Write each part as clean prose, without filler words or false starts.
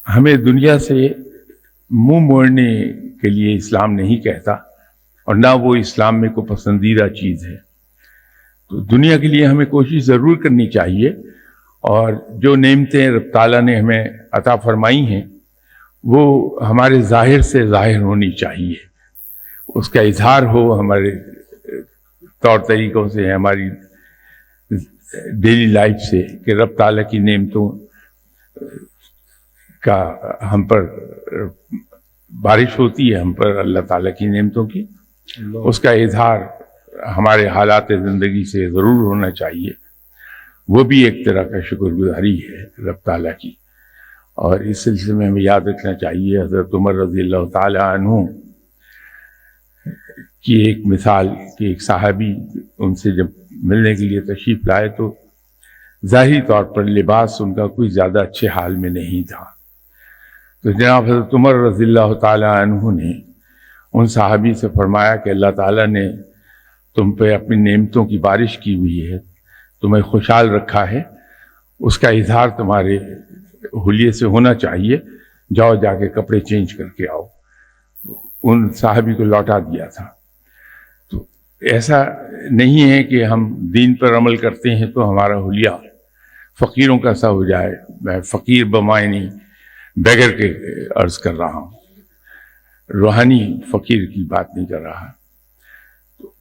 ہمیں دنیا سے منہ موڑنے کے لیے اسلام نہیں کہتا، اور نہ وہ اسلام میں کوئی پسندیدہ چیز ہے۔ تو دنیا کے لیے ہمیں کوشش ضرور کرنی چاہیے، اور جو نعمتیں رب تعالیٰ نے ہمیں عطا فرمائی ہیں وہ ہمارے ظاہر سے ظاہر ہونی چاہیے، اس کا اظہار ہو ہمارے طور طریقوں سے، ہماری ڈیلی لائف سے، کہ رب تعالیٰ کی نعمتوں کا ہم پر بارش ہوتی ہے، ہم پر اللہ تعالیٰ کی نعمتوں کی، اس کا اظہار ہمارے حالات زندگی سے ضرور ہونا چاہیے۔ وہ بھی ایک طرح کا شکر گزاری ہے رب تعالیٰ کی۔ اور اس سلسلے میں ہمیں یاد رکھنا چاہیے حضرت عمر رضی اللہ تعالیٰ عنہ کی ایک مثال، کہ ایک صحابی ان سے جب ملنے کے لیے تشریف لائے تو ظاہری طور پر لباس ان کا کوئی زیادہ اچھے حال میں نہیں تھا، تو جناب حضرت عمر رضی اللہ تعالیٰ عنہ نے ان صحابی سے فرمایا کہ اللہ تعالیٰ نے تم پہ اپنی نعمتوں کی بارش کی ہوئی ہے، تمہیں خوشحال رکھا ہے، اس کا اظہار تمہارے حلیے سے ہونا چاہیے، جاؤ جا کے کپڑے چینج کر کے آؤ۔ ان صحابی کو لوٹا دیا تھا۔ تو ایسا نہیں ہے کہ ہم دین پر عمل کرتے ہیں تو ہمارا حلیہ فقیروں کا سا ہو جائے۔ میں فقیر بمعنی بیگر کے عرض کر رہا ہوں، روحانی فقیر کی بات نہیں کر رہا۔ تو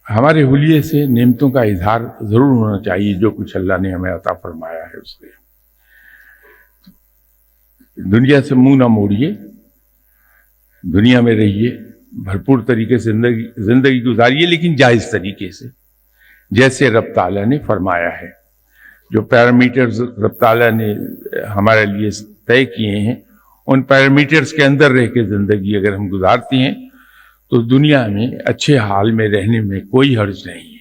ہمارے حلیے سے نعمتوں کا اظہار ضرور ہونا چاہیے، جو کچھ اللہ نے ہمیں عطا فرمایا ہے اس سے۔ دنیا سے منہ نہ موڑیے، دنیا میں رہیے، بھرپور طریقے سے زندگی گزاریے، لیکن جائز طریقے سے، جیسے رب تعالیٰ نے فرمایا ہے۔ جو پیرامیٹرز رب تعالیٰ نے ہمارے لیے طے کیے ہیں، ان پیرامیٹرز کے اندر رہ کے زندگی اگر ہم گزارتے ہیں تو دنیا میں اچھے حال میں رہنے میں کوئی حرج نہیں ہے۔